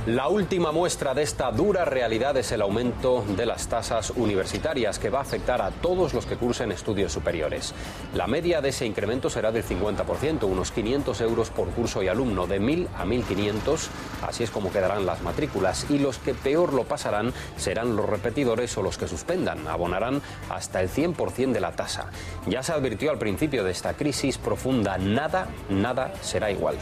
La última muestra de esta dura realidad es el aumento de las tasas universitarias, que va a afectar a todos los que cursen estudios superiores. La media de ese incremento será del 50%, unos 500 euros por curso y alumno, de 1.000 a 1.500, así es como quedarán las matrículas. Y los que peor lo pasarán serán los repetidores o los que suspendan, abonarán hasta el 100% de la tasa. Ya se advirtió al principio de esta crisis profunda, nada será igual.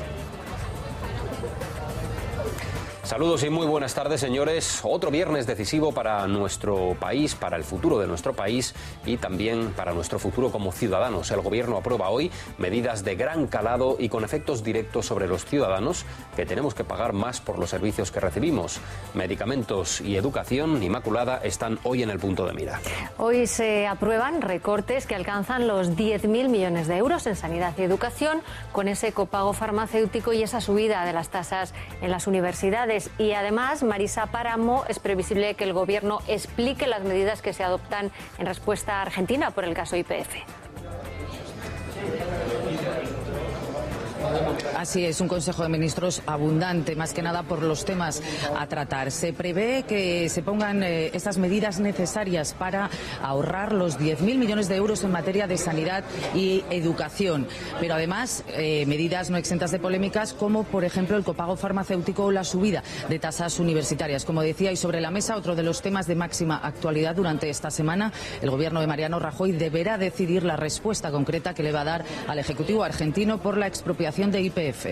Saludos y muy buenas tardes, señores. Otro viernes decisivo para nuestro país, para el futuro de nuestro país y también para nuestro futuro como ciudadanos. El Gobierno aprueba hoy medidas de gran calado y con efectos directos sobre los ciudadanos, que tenemos que pagar más por los servicios que recibimos. Medicamentos y educación, Inmaculada, están hoy en el punto de mira. Hoy se aprueban recortes que alcanzan los 10.000 millones de euros en sanidad y educación, con ese copago farmacéutico y esa subida de las tasas en las universidades. Y además, Marisa Páramo, es previsible que el Gobierno explique las medidas que se adoptan en respuesta a Argentina por el caso YPF. Así es, un Consejo de Ministros abundante, más que nada por los temas a tratar. Se prevé que se pongan estas medidas necesarias para ahorrar los 10.000 millones de euros en materia de sanidad y educación. Pero además, medidas no exentas de polémicas, como por ejemplo el copago farmacéutico o la subida de tasas universitarias. Como decía, y sobre la mesa, otro de los temas de máxima actualidad durante esta semana, el Gobierno de Mariano Rajoy deberá decidir la respuesta concreta que le va a dar al Ejecutivo argentino por la expropiación de YPF.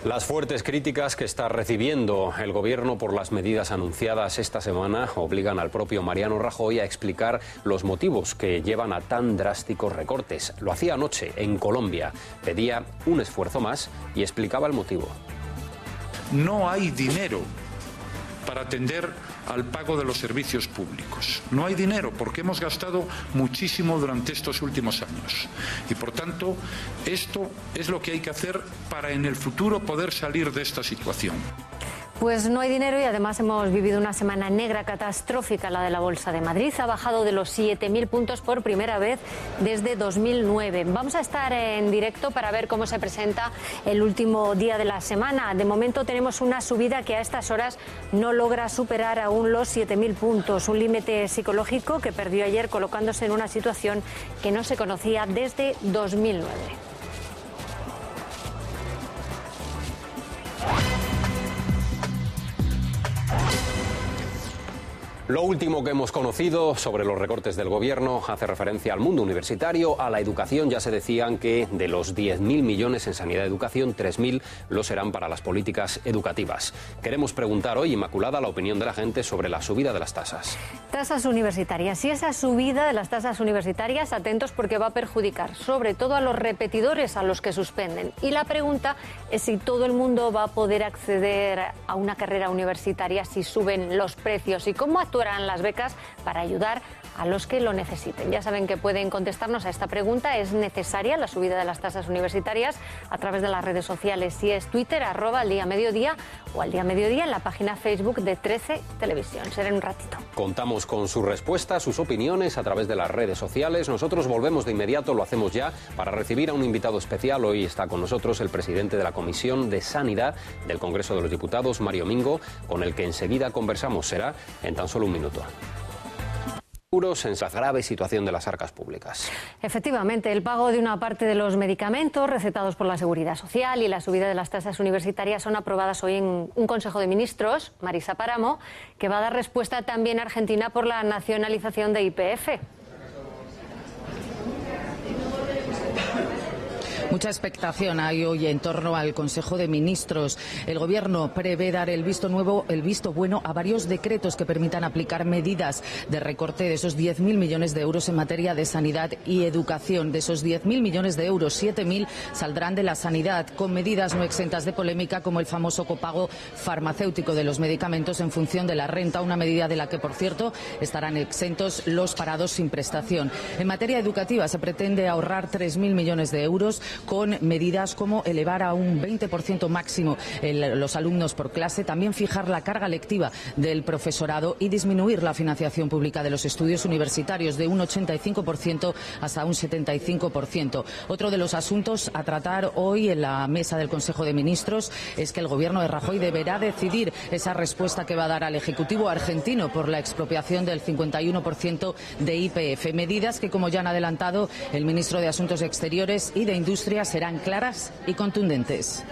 Las fuertes críticas que está recibiendo el Gobierno por las medidas anunciadas esta semana obligan al propio Mariano Rajoy a explicar los motivos que llevan a tan drásticos recortes. Lo hacía anoche en Colombia, pedía un esfuerzo más y explicaba el motivo. No hay dinero para atender al pago de los servicios públicos. No hay dinero porque hemos gastado muchísimo durante estos últimos años. Y por tanto, esto es lo que hay que hacer para en el futuro poder salir de esta situación. Pues no hay dinero y además hemos vivido una semana negra catastrófica, la de la Bolsa de Madrid. Ha bajado de los 7.000 puntos por primera vez desde 2009. Vamos a estar en directo para ver cómo se presenta el último día de la semana. De momento tenemos una subida que a estas horas no logra superar aún los 7.000 puntos. Un límite psicológico que perdió ayer colocándose en una situación que no se conocía desde 2009. Lo último que hemos conocido sobre los recortes del Gobierno hace referencia al mundo universitario, a la educación. Ya se decían que de los 10.000 millones en sanidad y educación, 3.000 lo serán para las políticas educativas. Queremos preguntar hoy, Inmaculada, la opinión de la gente sobre la subida de las tasas. Tasas universitarias. Y esa subida de las tasas universitarias, atentos porque va a perjudicar sobre todo a los repetidores, a los que suspenden. Y la pregunta es si todo el mundo va a poder acceder a una carrera universitaria si suben los precios y cómo actuarán las becas para ayudar a los que lo necesiten. Ya saben que pueden contestarnos a esta pregunta. ¿Es necesaria la subida de las tasas universitarias? A través de las redes sociales, si es Twitter, @aldiamediodía, o Al Día Mediodía en la página Facebook de 13 Televisión. Será en un ratito. Contamos con sus respuestas, sus opiniones a través de las redes sociales. Nosotros volvemos de inmediato, lo hacemos ya, para recibir a un invitado especial. Hoy está con nosotros el presidente de la Comisión de Sanidad del Congreso de los Diputados, Mario Mingo, con el que enseguida conversamos. Será en tan solo un minuto. Euros en la grave situación de las arcas públicas. Efectivamente, el pago de una parte de los medicamentos recetados por la Seguridad Social y la subida de las tasas universitarias son aprobadas hoy en un Consejo de Ministros, Marisa Páramo, que va a dar respuesta también a Argentina por la nacionalización de YPF. Mucha expectación hay hoy en torno al Consejo de Ministros. El Gobierno prevé dar el visto bueno a varios decretos que permitan aplicar medidas de recorte de esos 10.000 millones de euros en materia de sanidad y educación. De esos 10.000 millones de euros, 7.000 saldrán de la sanidad, con medidas no exentas de polémica, como el famoso copago farmacéutico de los medicamentos en función de la renta, una medida de la que, por cierto, estarán exentos los parados sin prestación. En materia educativa se pretende ahorrar 3.000 millones de euros con medidas como elevar a un 20% máximo los alumnos por clase, también fijar la carga lectiva del profesorado y disminuir la financiación pública de los estudios universitarios de un 85% hasta un 75%. Otro de los asuntos a tratar hoy en la mesa del Consejo de Ministros es que el gobierno de Rajoy deberá decidir esa respuesta que va a dar al Ejecutivo argentino por la expropiación del 51% de YPF. Medidas que, como ya han adelantado el ministro de Asuntos Exteriores y de Industria, serán claras y contundentes.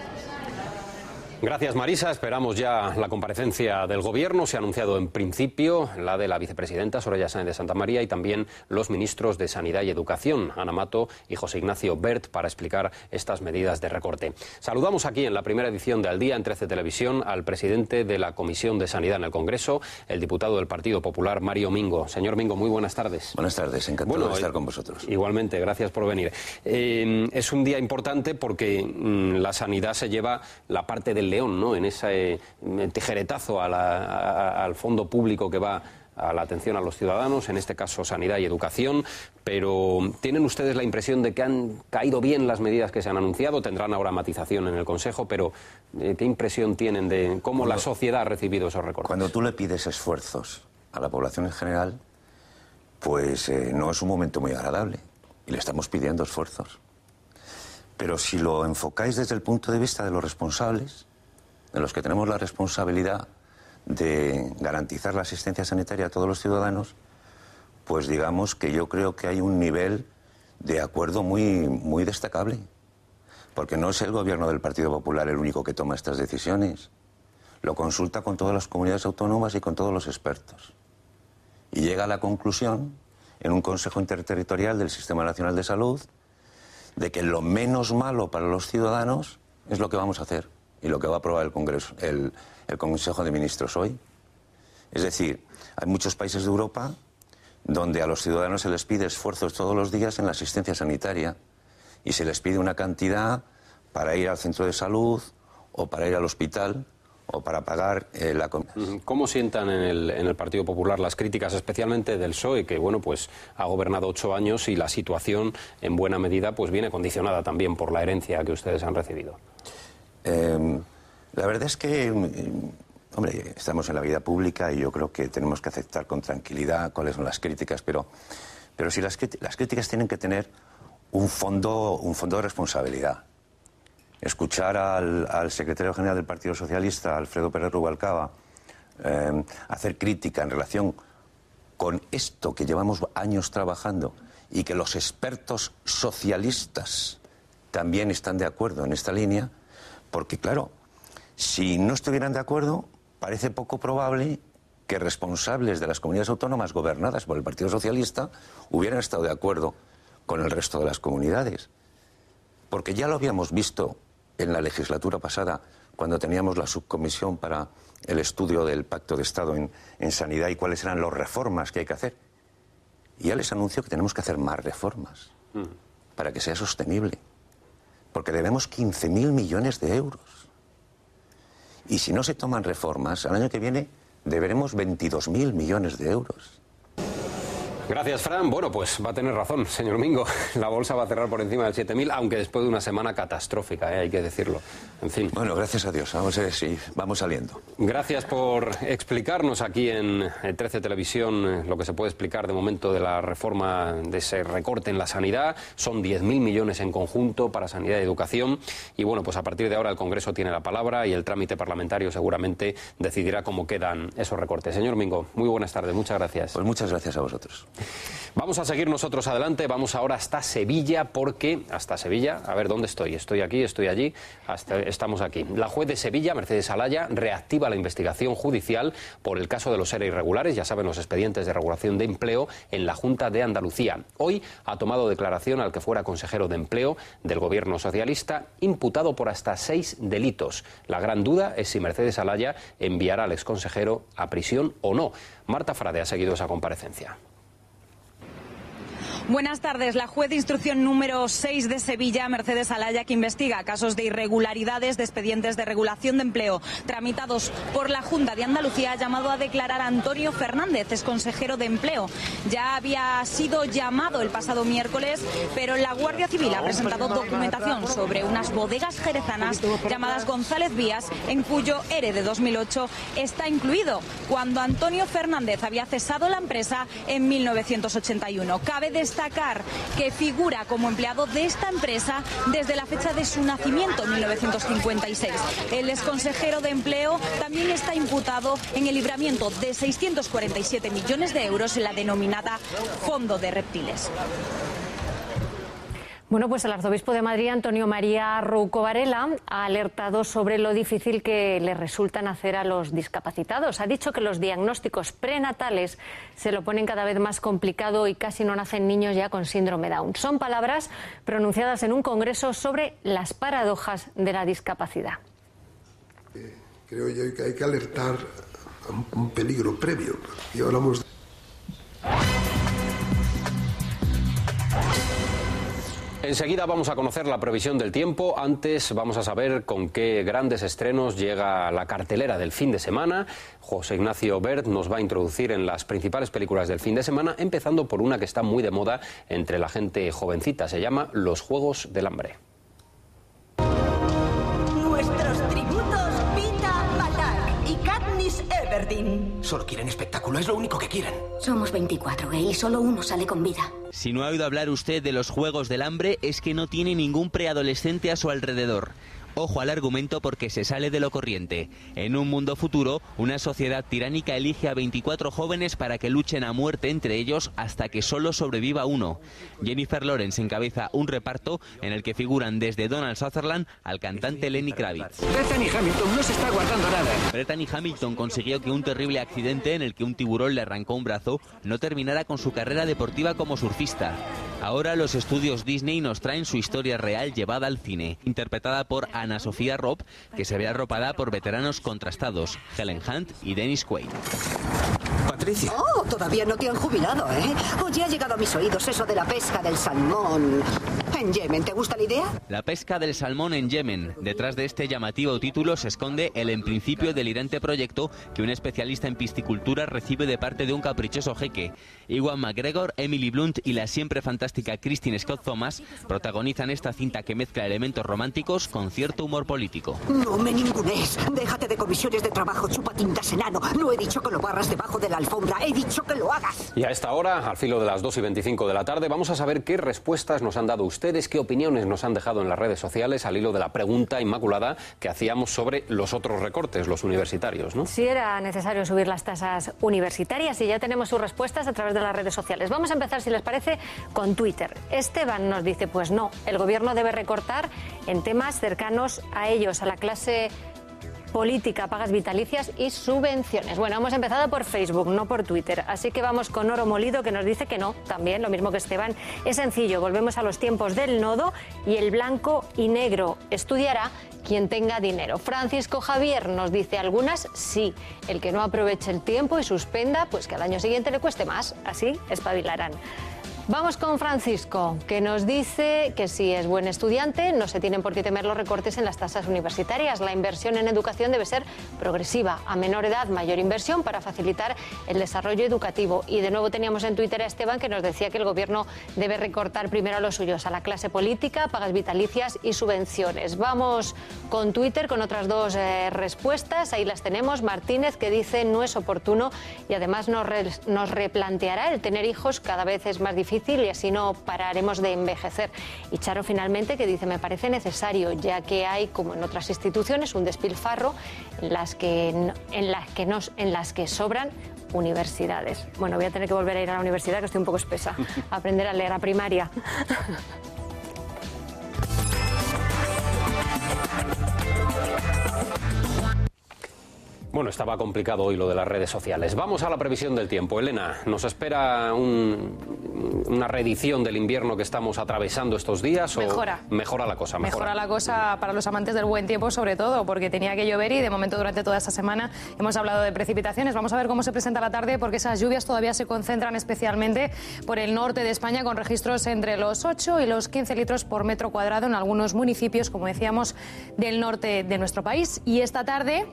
Gracias, Marisa. Esperamos ya la comparecencia del Gobierno. Se ha anunciado en principio la de la vicepresidenta Soraya Sáenz de Santamaría y también los ministros de Sanidad y Educación, Ana Mato y José Ignacio Wert, para explicar estas medidas de recorte. Saludamos aquí en la primera edición de Al Día en 13 Televisión al presidente de la Comisión de Sanidad en el Congreso, el diputado del Partido Popular, Mario Mingo. Señor Mingo, muy buenas tardes. Buenas tardes, encantado de estar con vosotros. Igualmente, gracias por venir. Es un día importante porque la sanidad se lleva la parte del león, ¿no?, en ese tijeretazo al fondo público que va a la atención a los ciudadanos, en este caso sanidad y educación, pero ¿tienen ustedes la impresión de que han caído bien las medidas que se han anunciado? Tendrán ahora matización en el Consejo, pero ¿qué impresión tienen de cómo la sociedad ha recibido esos recortes? Cuando tú le pides esfuerzos a la población en general, pues no es un momento muy agradable, y le estamos pidiendo esfuerzos. Pero si lo enfocáis desde el punto de vista de los responsables, de los que tenemos la responsabilidad de garantizar la asistencia sanitaria a todos los ciudadanos, pues digamos que yo creo que hay un nivel de acuerdo muy destacable. Porque no es el gobierno del Partido Popular el único que toma estas decisiones. Lo consulta con todas las comunidades autónomas y con todos los expertos. Y llega a la conclusión, en un Consejo Interterritorial del Sistema Nacional de Salud, de que lo menos malo para los ciudadanos es lo que vamos a hacer y lo que va a aprobar el Congreso, el Consejo de Ministros hoy. Es decir, hay muchos países de Europa donde a los ciudadanos se les pide esfuerzos todos los días en la asistencia sanitaria y se les pide una cantidad para ir al centro de salud o para ir al hospital o para pagar la comida. ¿Cómo sientan en el Partido Popular las críticas, especialmente del PSOE, que bueno, pues ha gobernado 8 años y la situación en buena medida pues viene condicionada también por la herencia que ustedes han recibido? La verdad es que, hombre, estamos en la vida pública y yo creo que tenemos que aceptar con tranquilidad cuáles son las críticas, pero sí las críticas tienen que tener un fondo de responsabilidad. Escuchar al secretario general del Partido Socialista, Alfredo Pérez Rubalcaba, hacer crítica en relación con esto que llevamos años trabajando y que los expertos socialistas también están de acuerdo en esta línea, porque claro, si no estuvieran de acuerdo, parece poco probable que responsables de las comunidades autónomas gobernadas por el Partido Socialista hubieran estado de acuerdo con el resto de las comunidades. Porque ya lo habíamos visto en la legislatura pasada, cuando teníamos la subcomisión para el estudio del Pacto de Estado en Sanidad y cuáles eran las reformas que hay que hacer. Y ya les anuncio que tenemos que hacer más reformas para que sea sostenible. Porque debemos 15.000 millones de euros. Y si no se toman reformas, al año que viene deberemos 22.000 millones de euros. Gracias, Fran. Bueno, pues va a tener razón, señor Mingo. La bolsa va a cerrar por encima del 7.000, aunque después de una semana catastrófica, hay que decirlo. En fin. Bueno, gracias a Dios. Vamos a ver si vamos saliendo. Gracias por explicarnos aquí en 13 Televisión lo que se puede explicar de momento de la reforma de ese recorte en la sanidad. Son 10.000 millones en conjunto para sanidad y educación. Y bueno, pues a partir de ahora el Congreso tiene la palabra y el trámite parlamentario seguramente decidirá cómo quedan esos recortes. Señor Mingo, muy buenas tardes. Muchas gracias. Pues muchas gracias a vosotros. Vamos a seguir nosotros adelante, vamos ahora hasta Sevilla, porque hasta Sevilla, a ver dónde estoy aquí, estoy allí, estamos aquí. La juez de Sevilla, Mercedes Alaya, reactiva la investigación judicial por el caso de los ERE irregulares, ya saben, los expedientes de regulación de empleo en la Junta de Andalucía. Hoy ha tomado declaración al que fuera consejero de empleo del gobierno socialista, imputado por hasta 6 delitos. La gran duda es si Mercedes Alaya enviará al exconsejero a prisión o no. Marta Frade ha seguido esa comparecencia. Buenas tardes. La juez de instrucción número 6 de Sevilla, Mercedes Alaya, que investiga casos de irregularidades de expedientes de regulación de empleo tramitados por la Junta de Andalucía, ha llamado a declarar a Antonio Fernández, ex consejero de Empleo. Ya había sido llamado el pasado miércoles, pero la Guardia Civil ha presentado documentación sobre unas bodegas jerezanas llamadas González Vías, en cuyo ERE de 2008 está incluido, cuando Antonio Fernández había cesado la empresa en 1981. Cabe destacar que figura como empleado de esta empresa desde la fecha de su nacimiento, en 1956. El exconsejero de Empleo también está imputado en el libramiento de 647 millones de euros en la denominada Fondo de Reptiles. Bueno, pues el arzobispo de Madrid, Antonio María Rouco Varela, ha alertado sobre lo difícil que le resulta nacer a los discapacitados. Ha dicho que los diagnósticos prenatales se lo ponen cada vez más complicado y casi no nacen niños ya con síndrome Down. Son palabras pronunciadas en un congreso sobre las paradojas de la discapacidad. Creo yo que hay que alertar a un peligro previo. Y hablamos de... Enseguida vamos a conocer la previsión del tiempo. Antes vamos a saber con qué grandes estrenos llega la cartelera del fin de semana. José Ignacio Bert nos va a introducir en las principales películas del fin de semana, empezando por una que está muy de moda entre la gente jovencita. Se llama Los Juegos del Hambre. Nuestros tributos, Pita Malak y Katniss Everdeen. Solo quieren espectáculo, es lo único que quieren. Somos 24, Gale, y solo uno sale con vida. Si no ha oído hablar usted de los Juegos del Hambre, es que no tiene ningún preadolescente a su alrededor. Ojo al argumento porque se sale de lo corriente. En un mundo futuro, una sociedad tiránica elige a 24 jóvenes para que luchen a muerte entre ellos hasta que solo sobreviva uno. Jennifer Lawrence encabeza un reparto en el que figuran desde Donald Sutherland al cantante Lenny Kravitz. Bethany Hamilton no se está guardando nada. Bethany Hamilton consiguió que un terrible accidente en el que un tiburón le arrancó un brazo no terminara con su carrera deportiva como surfista. Ahora los estudios Disney nos traen su historia real llevada al cine, interpretada por Ana Sofía Robb, que se ve arropada por veteranos contrastados, Helen Hunt y Dennis Quaid. Patricia. Oh, todavía no te han jubilado, ¿eh? Oye, ha llegado a mis oídos eso de la pesca del salmón en Yemen. ¿Te gusta la idea? La pesca del salmón en Yemen. Detrás de este llamativo título se esconde el en principio delirante proyecto que un especialista en piscicultura recibe de parte de un caprichoso jeque. Ewan McGregor, Emily Blunt y la siempre fantástica Christine Scott Thomas protagonizan esta cinta que mezcla elementos románticos con cierto humor político. No me ningunees. Déjate de comisiones de trabajo, chupatintas enano. No he dicho que lo barras debajo de la alfombra, he dicho que lo hagas. Y a esta hora, al filo de las 2:25 de la tarde, vamos a saber qué respuestas nos han dado ustedes, qué opiniones nos han dejado en las redes sociales al hilo de la pregunta inmaculada que hacíamos sobre los otros recortes, los universitarios, ¿no? Sí, era necesario subir las tasas universitarias y ya tenemos sus respuestas a través de las redes sociales. Vamos a empezar, si les parece, con Twitter. Esteban nos dice, pues no, el gobierno debe recortar en temas cercanos a ellos, a la clase política, pagas vitalicias y subvenciones. Bueno, hemos empezado por Facebook, no por Twitter, así que vamos con Oro Molido, que nos dice que no, también, lo mismo que Esteban. Es sencillo, volvemos a los tiempos del nodo y el blanco y negro. Estudiará quien tenga dinero. Francisco Javier nos dice, algunas sí, el que no aproveche el tiempo y suspenda, pues que al año siguiente le cueste más, así espabilarán. Vamos con Francisco, que nos dice que si es buen estudiante no se tienen por qué temer los recortes en las tasas universitarias. La inversión en educación debe ser progresiva. A menor edad, mayor inversión para facilitar el desarrollo educativo. Y de nuevo teníamos en Twitter a Esteban, que nos decía que el gobierno debe recortar primero a los suyos, a la clase política, pagas vitalicias y subvenciones. Vamos con Twitter con otras dos respuestas. Ahí las tenemos. Martínez, que dice no es oportuno y además nos replanteará el tener hijos, cada vez es más difícil y así no pararemos de envejecer. Y Charo finalmente, que dice me parece necesario, ya que hay, como en otras instituciones, un despilfarro en las que sobran universidades. Bueno, voy a tener que volver a ir a la universidad, que estoy un poco espesa, a aprender a leer a primaria. Bueno, estaba complicado hoy lo de las redes sociales. Vamos a la previsión del tiempo. Elena, ¿nos espera una reedición del invierno que estamos atravesando estos días? Mejora. ¿O mejora la cosa? Mejora la cosa para los amantes del buen tiempo, sobre todo, porque tenía que llover y de momento durante toda esta semana hemos hablado de precipitaciones. Vamos a ver cómo se presenta la tarde, porque esas lluvias todavía se concentran especialmente por el norte de España, con registros entre los 8 y los 15 litros por metro cuadrado en algunos municipios, como decíamos, del norte de nuestro país. Y esta tarde,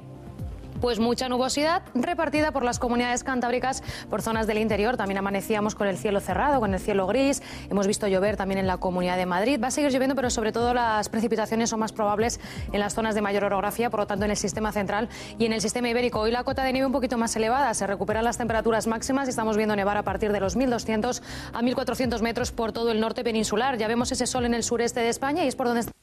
pues mucha nubosidad repartida por las comunidades cantábricas, por zonas del interior. También amanecíamos con el cielo cerrado, con el cielo gris. Hemos visto llover también en la Comunidad de Madrid. Va a seguir lloviendo, pero sobre todo las precipitaciones son más probables en las zonas de mayor orografía, por lo tanto en el sistema central y en el sistema ibérico. Hoy la cota de nieve un poquito más elevada, se recuperan las temperaturas máximas y estamos viendo nevar a partir de los 1.200 a 1.400 metros por todo el norte peninsular. Ya vemos ese sol en el sureste de España y es por donde está.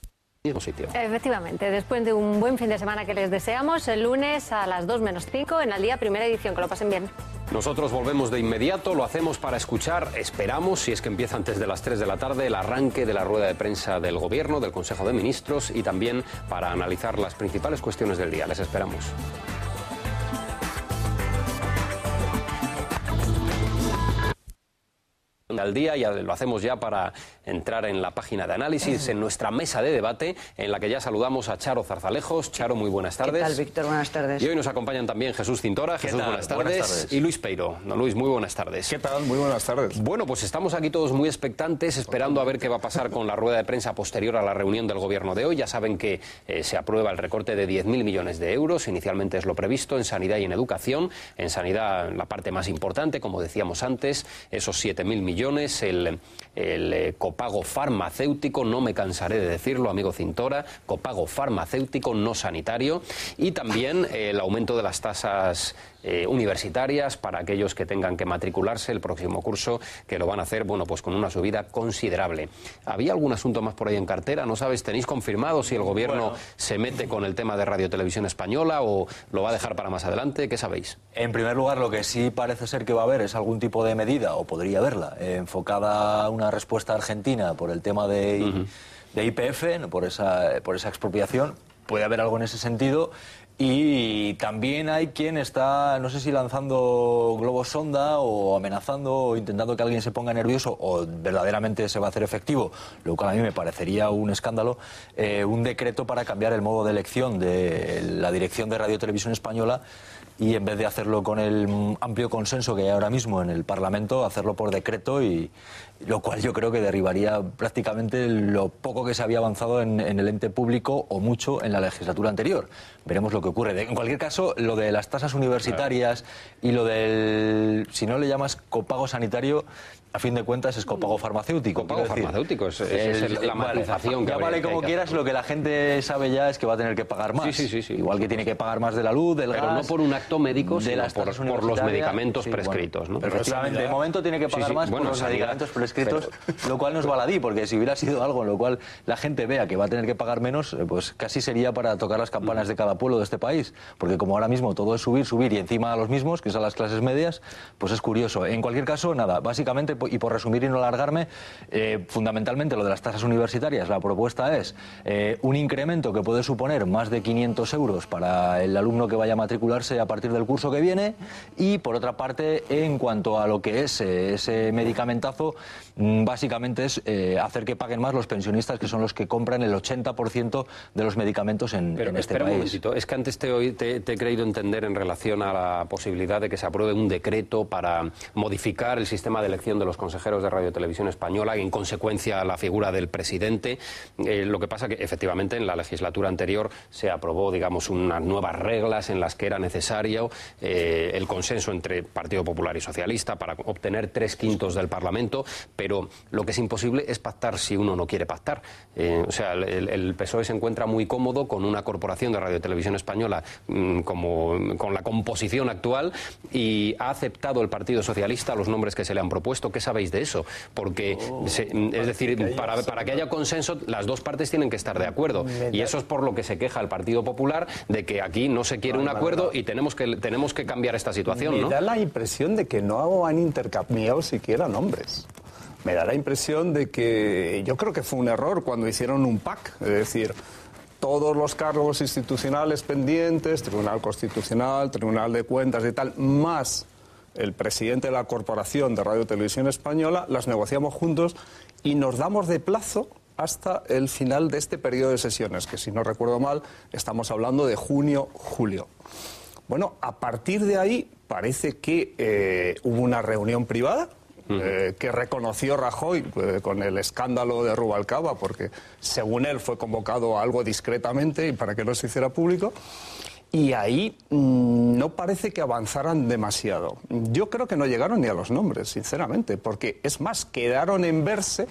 Mismo sitio. Efectivamente, después de un buen fin de semana que les deseamos, el lunes a las 2 menos 5 en Al Día, primera edición. Que lo pasen bien. Nosotros volvemos de inmediato, lo hacemos para escuchar, esperamos, si es que empieza antes de las 3 de la tarde, el arranque de la rueda de prensa del Gobierno, del Consejo de Ministros, y también para analizar las principales cuestiones del día. Les esperamos. Al día, y lo hacemos ya para entrar en la página de análisis, en nuestra mesa de debate, en la que ya saludamos a Charo Zarzalejos. Charo, muy buenas tardes. ¿Qué tal, Víctor? Buenas tardes. Y hoy nos acompañan también Jesús Cintora. Jesús, buenas tardes. Y Luis Peiro. Don Luis, muy buenas tardes. ¿Qué tal? Muy buenas tardes. Bueno, pues estamos aquí todos muy expectantes, esperando a ver qué va a pasar con la rueda de prensa posterior a la reunión del Gobierno de hoy. Ya saben que se aprueba el recorte de 10.000 millones de euros. Inicialmente es lo previsto en sanidad y en educación. En sanidad, la parte más importante, como decíamos antes, esos 7.000 millones, el copago farmacéutico, no me cansaré de decirlo, amigo Cintora, copago farmacéutico no sanitario, y también el aumento de las tasas universitarias para aquellos que tengan que matricularse el próximo curso, que lo van a hacer, bueno, pues con una subida considerable. ¿Había algún asunto más por ahí en cartera? ¿No sabes? ¿Tenéis confirmado si el Gobierno se mete con el tema de Radio Televisión Española o lo va a dejar para más adelante? ¿Qué sabéis? En primer lugar, lo que sí parece ser que va a haber es algún tipo de medida, o podría haberla, enfocada a una respuesta argentina por el tema de YPF, por esa expropiación. Puede haber algo en ese sentido. Y también hay quien está, no sé si lanzando globos sonda o amenazando o intentando que alguien se ponga nervioso, o verdaderamente se va a hacer efectivo, lo cual a mí me parecería un escándalo, un decreto para cambiar el modo de elección de la dirección de Radio Televisión Española, y en vez de hacerlo con el amplio consenso que hay ahora mismo en el Parlamento, hacerlo por decreto, y lo cual yo creo que derribaría prácticamente lo poco que se había avanzado en el ente público, o mucho en la legislatura anterior. Veremos lo que ocurre. En cualquier caso, lo de las tasas universitarias y lo del, si no le llamas copago sanitario, a fin de cuentas es copago farmacéutico. Copago farmacéutico, es la matización que vale como quieras, lo que la gente sabe ya es que va a tener que pagar más. Sí. Igual que tiene que pagar más de la luz, del gas. Pero no por un acto médico, sino por los medicamentos prescritos, ¿no? Pero efectivamente, de momento tiene que pagar más por los medicamentos prescritos, lo cual no es baladí, porque si hubiera sido algo en lo cual la gente vea que va a tener que pagar menos, pues casi sería para tocar las campanas de cada pueblo de este país, porque como ahora mismo todo es subir y encima a los mismos, que es a las clases medias, pues es curioso. En cualquier caso, nada, básicamente, y por resumir y no alargarme, fundamentalmente lo de las tasas universitarias, la propuesta es un incremento que puede suponer más de 500 euros para el alumno que vaya a matricularse a partir del curso que viene, y por otra parte, en cuanto a lo que es ese medicamentazo, básicamente es hacer que paguen más los pensionistas, que son los que compran el 80% de los medicamentos en este país. Espera un momentito, es que antes te he creído entender en relación a la posibilidad de que se apruebe un decreto para modificar el sistema de elección de los consejeros de Radio Televisión Española, y en consecuencia la figura del presidente. Lo que pasa que efectivamente en la legislatura anterior se aprobó, digamos, unas nuevas reglas en las que era necesario el consenso entre Partido Popular y Socialista para obtener 3/5 del Parlamento, pero lo que es imposible es pactar si uno no quiere pactar. O sea, el PSOE se encuentra muy cómodo con una corporación de Radio Televisión Española con la composición actual, y ha aceptado el Partido Socialista los nombres que se le han propuesto. ¿Qué sabéis de eso? Porque, es decir, para que haya consenso, las dos partes tienen que estar de acuerdo, y eso es por lo que se queja el Partido Popular, de que aquí no se quiere un acuerdo y tenemos que cambiar esta situación, ¿no? Me da la impresión de que no han intercambiado siquiera nombres. Me da la impresión de que yo creo que fue un error cuando hicieron un PAC, es decir, todos los cargos institucionales pendientes, Tribunal Constitucional, Tribunal de Cuentas y tal, más el presidente de la Corporación de Radio y Televisión Española, las negociamos juntos y nos damos de plazo hasta el final de este periodo de sesiones, que si no recuerdo mal, estamos hablando de junio, julio. Bueno, a partir de ahí parece que hubo una reunión privada que reconoció Rajoy con el escándalo de Rubalcaba, porque según él fue convocado a algo discretamente y para que no se hiciera público. Y ahí no parece que avanzaran demasiado. Yo creo que no llegaron ni a los nombres, sinceramente, porque es más, quedaron en verse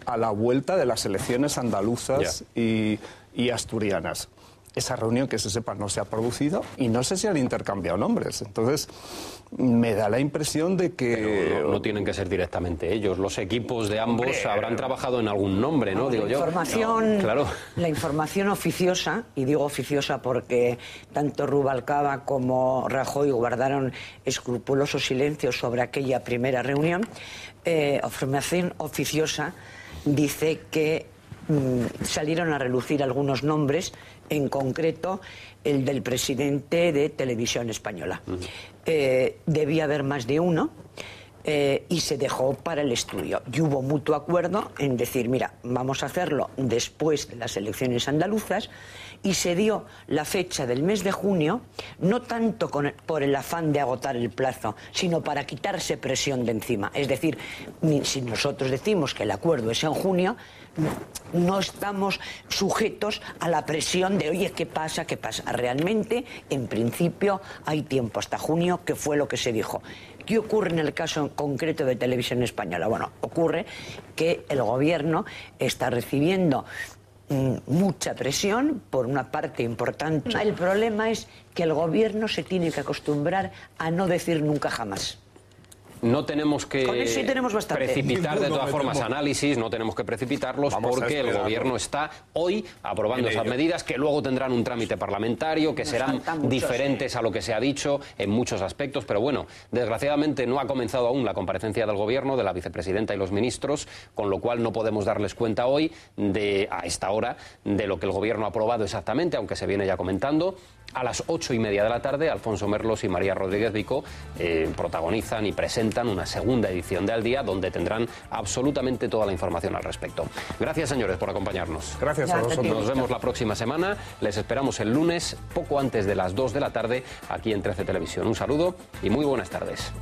a la vuelta de las elecciones andaluzas y asturianas. Esa reunión, que se sepa, no se ha producido y no sé si han intercambiado nombres. Entonces, me da la impresión de que... Pero no tienen que ser directamente ellos. Los equipos de ambos habrán trabajado en algún nombre, ¿no? Digo yo. Claro. La información oficiosa, y digo oficiosa porque tanto Rubalcaba como Rajoy guardaron escrupuloso silencio sobre aquella primera reunión, información oficiosa dice que salieron a relucir algunos nombres, en concreto el del presidente de Televisión Española. Debía haber más de uno y se dejó para el estudio. Y hubo mutuo acuerdo en decir, mira, vamos a hacerlo después de las elecciones andaluzas, y se dio la fecha del mes de junio, no tanto por el afán de agotar el plazo, sino para quitarse presión de encima. Es decir, si nosotros decimos que el acuerdo es en junio, no estamos sujetos a la presión de, oye, ¿qué pasa? ¿Qué pasa? Realmente, en principio, hay tiempo hasta junio, que fue lo que se dijo. ¿Qué ocurre en el caso concreto de Televisión Española? Bueno, ocurre que el gobierno está recibiendo mucha presión por una parte importante. El problema es que el gobierno se tiene que acostumbrar a no decir nunca jamás. No tenemos que precipitar de todas formas metemos. análisis, no tenemos que precipitarlos porque el gobierno está hoy aprobando esas medidas que luego tendrán un trámite parlamentario, que serán diferentes a lo que se ha dicho en muchos aspectos, pero bueno, desgraciadamente no ha comenzado aún la comparecencia del gobierno, de la vicepresidenta y los ministros, con lo cual no podemos darles cuenta hoy, a esta hora, de lo que el gobierno ha aprobado exactamente, aunque se viene ya comentando. A las 8:30 de la tarde, Alfonso Merlos y María Rodríguez Vico protagonizan y presentan una segunda edición de Al Día, donde tendrán absolutamente toda la información al respecto. Gracias, señores, por acompañarnos. Gracias a vosotros. Nos vemos la próxima semana. Les esperamos el lunes, poco antes de las 2 de la tarde, aquí en 13 Televisión. Un saludo y muy buenas tardes.